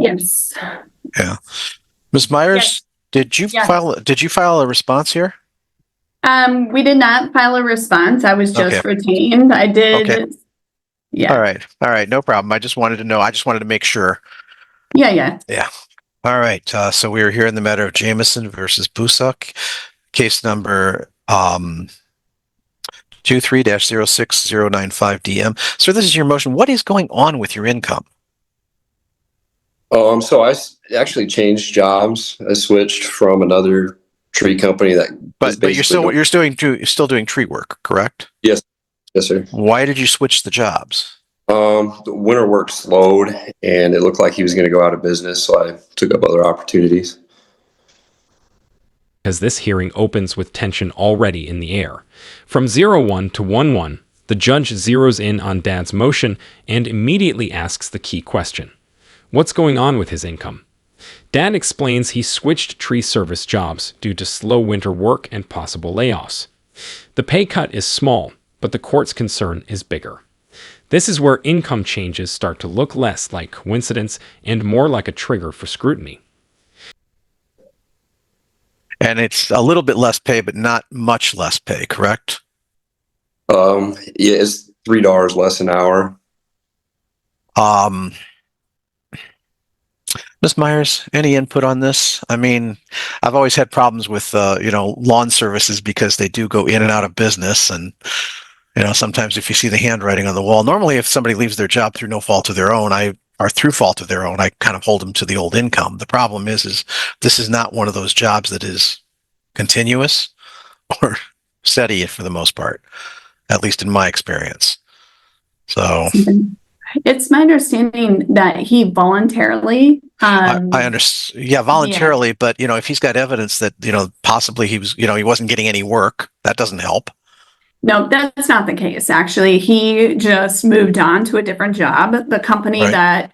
Yes. Yeah. Ms. Myers, Yes. did you Yes. file a response here? We did not file a response. I was just Okay. retained. I did. Okay. Yeah. All right. All right. No problem. I just wanted to know. I just wanted to make sure. Yeah. Yeah. Yeah. All right. So we are here in the matter of Jameson versus Busuk, case number 23-06095 DM. Sir, this is your motion. What is going on with your income? So actually changed jobs. I switched from another tree company that But you're still doing tree work, correct? Yes, yes, sir. Why did you switch the jobs? The winter work slowed, and it looked like he was going to go out of business, so I took up other opportunities. As this hearing opens with tension already in the air. From 0-1 to 1-1, the judge zeroes in on Dad's motion and immediately asks the key question. What's going on with his income? Dad explains he switched tree service jobs due to slow winter work and possible layoffs. The pay cut is small, but the court's concern is bigger. This is where income changes start to look less like coincidence and more like a trigger for scrutiny. And it's a little bit less pay, but not much less pay, correct? Yeah, it's $3 less an hour. Ms. Myers, any input on this? I mean, I've always had problems with, lawn services because they do go in and out of business. And, sometimes if you see the handwriting on the wall, normally if somebody leaves their job through no fault of their own, through fault of their own, I kind of hold them to the old income. The problem is this is not one of those jobs that is continuous or steady for the most part, at least in my experience. So it's my understanding that he voluntarily. I understand. Yeah, voluntarily. Yeah. But if he's got evidence that possibly he was, he wasn't getting any work, that doesn't help. No, that's not the case. Actually, he just moved on to a different job. The company that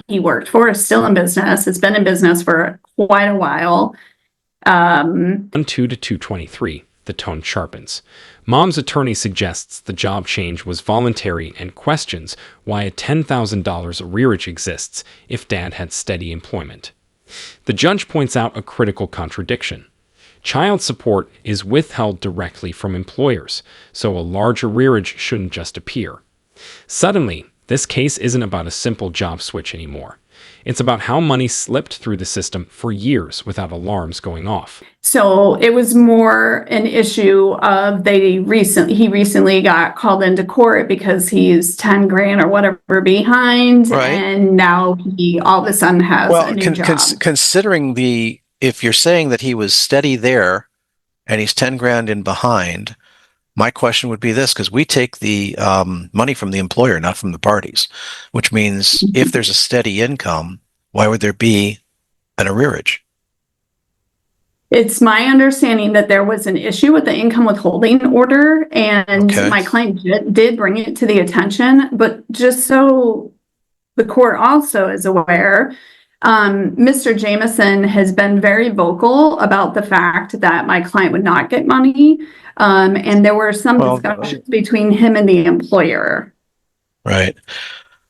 he worked for is still in business. It's been in business for quite a while. 2 to 223, the tone sharpens. Mom's attorney suggests the job change was voluntary and questions why a $10,000 arrearage exists if Dad had steady employment. The judge points out a critical contradiction. Child support is withheld directly from employers, so a large arrearage shouldn't just appear. Suddenly, this case isn't about a simple job switch anymore. It's about how money slipped through the system for years without alarms going off. So it was more an issue of he recently got called into court because he's 10 grand or whatever behind, and now he all of a sudden has a new job. Considering if you're saying that he was steady there and he's 10 grand in behind, my question would be this, because we take the money from the employer, not from the parties, which means if there's a steady income, why would there be an arrearage? It's my understanding that there was an issue with the income withholding order, and my client did bring it to the attention, but just so the court also is aware, Mr. Jameson has been very vocal about the fact that my client would not get money. And there were some discussions between him and the employer. Right.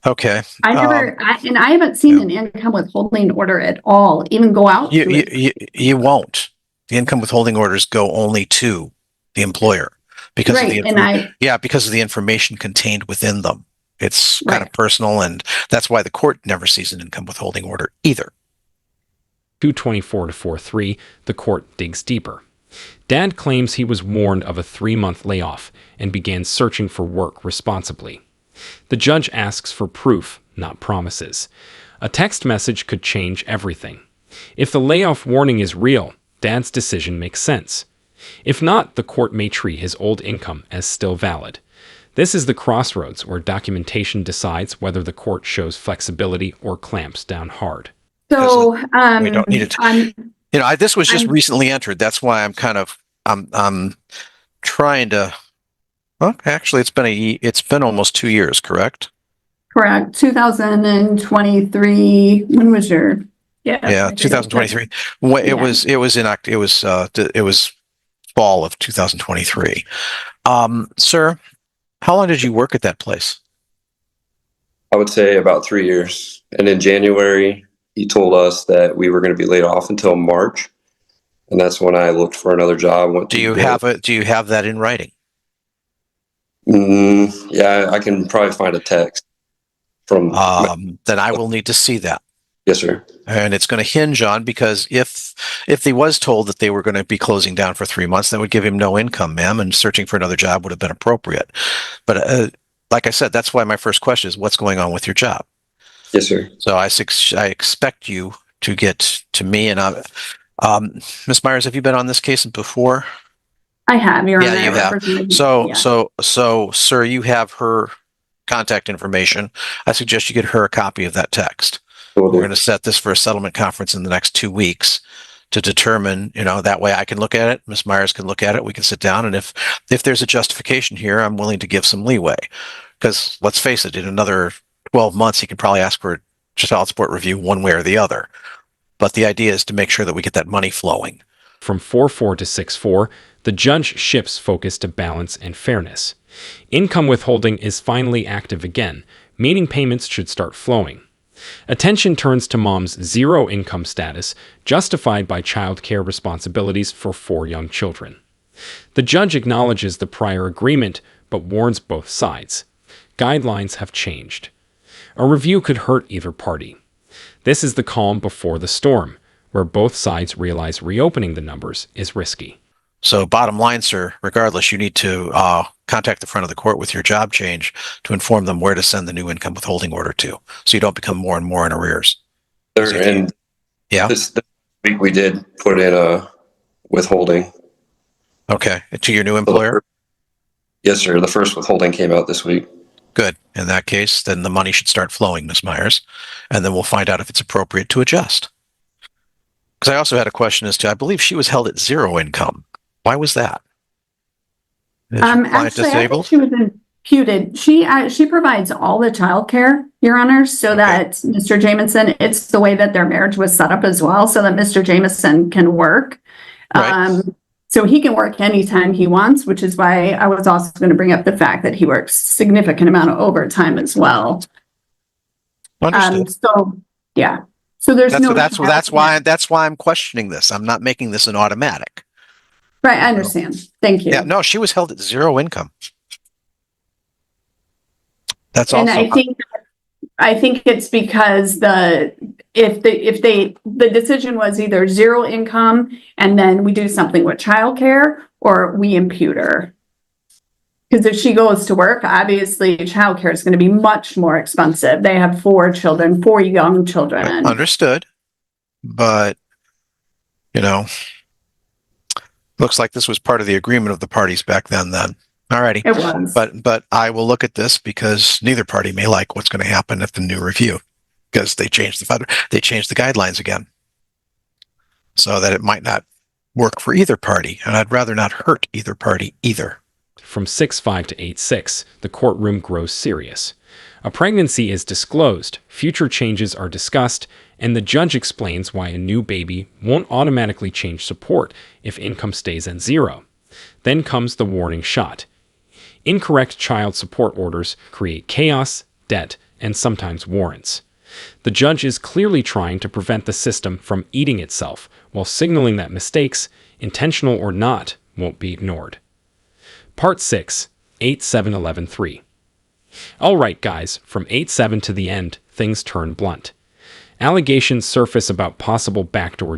Okay. I haven't seen an income withholding order at all even go out. You won't. The income withholding orders go only to the employer because of the information contained within them. It's kind of personal, and that's why the court never sees an income withholding order either. 224 to 43, the court digs deeper. Dad claims he was warned of a 3-month layoff and began searching for work responsibly. The judge asks for proof, not promises. A text message could change everything. If the layoff warning is real, Dad's decision makes sense. If not, the court may treat his old income as still valid. This is the crossroads where documentation decides whether the court shows flexibility or clamps down hard. So we don't need it. This was just recently entered. That's why I'm trying to. Well, actually, it's been almost 2 years, correct? Correct. 2023. When was your? Yeah, 2023. It was fall of 2023. Sir, how long did you work at that place? I would say about 3 years. And in January, he told us that we were going to be laid off until March. And that's when I looked for another job. Do you have that in writing? Yeah, I can probably find a text from. Then I will need to see that. Yes, sir. And it's going to hinge on, because if he was told that they were going to be closing down for 3 months, that would give him no income, ma'am, and searching for another job would have been appropriate. But like I said, that's why my first question is, what's going on with your job? Yes, sir. So I expect you to get to me. And Ms. Myers, have you been on this case before? I have, Your Honor. Yeah, you have. So, sir, you have her contact information. I suggest you get her a copy of that text. We're going to set this for a settlement conference in the next 2 weeks to determine, that way I can look at it, Ms. Myers can look at it, we can sit down, and if there's a justification here, I'm willing to give some leeway. Because let's face it, in another 12 months, he can probably ask for a child support review one way or the other. But the idea is to make sure that we get that money flowing. From 4-4 to 6-4, the judge shifts focus to balance and fairness. Income withholding is finally active again, meaning payments should start flowing. Attention turns to mom's zero income status, justified by child care responsibilities for 4 young children. The judge acknowledges the prior agreement, but warns both sides. Guidelines have changed. A review could hurt either party. This is the calm before the storm, where both sides realize reopening the numbers is risky. So bottom line, sir, regardless, you need to contact the front of the court with your job change to inform them where to send the new income withholding order to, so you don't become more and more in arrears. And yeah, this week we did put in a withholding. Okay, to your new employer? Yes, sir. The first withholding came out this week. Good. In that case, then the money should start flowing, Ms. Myers, and then we'll find out if it's appropriate to adjust. Because I also had a question as to, I believe she was held at zero income. Why was that? Actually, I think she was imputed. She provides all the child care, Your Honor, so that Mr. Jamison, it's the way that their marriage was set up as well, so that Mr. Jamison can work. Right. So he can work anytime he wants, which is why I was also going to bring up the fact that he works significant amount of overtime as well. Understood. So there's that's why I'm questioning this. I'm not making this an automatic. Right, I understand. Thank you. Yeah, no, she was held at zero income. That's and also. I think it's because the decision was either zero income and then we do something with childcare, or we impute her. Because if she goes to work, obviously childcare is going to be much more expensive. They have 4 children, 4 young children. Understood. But, looks like this was part of the agreement of the parties back then. Alrighty. It was. But I will look at this, because neither party may like what's going to happen at the new review, because they changed the guidelines again, so that it might not work for either party, and I'd rather not hurt either party either. From 6-5 to 8-6, the courtroom grows serious. A pregnancy is disclosed, future changes are discussed, and the judge explains why a new baby won't automatically change support if income stays at zero. Then comes the warning shot. Incorrect child support orders create chaos, debt, and sometimes warrants. The judge is clearly trying to prevent the system from eating itself, while signaling that mistakes, intentional or not, won't be ignored. Part 6, 8-7-11-3. All right, guys, from 8-7 to the end, things turn blunt. Allegations surface about possible backdoor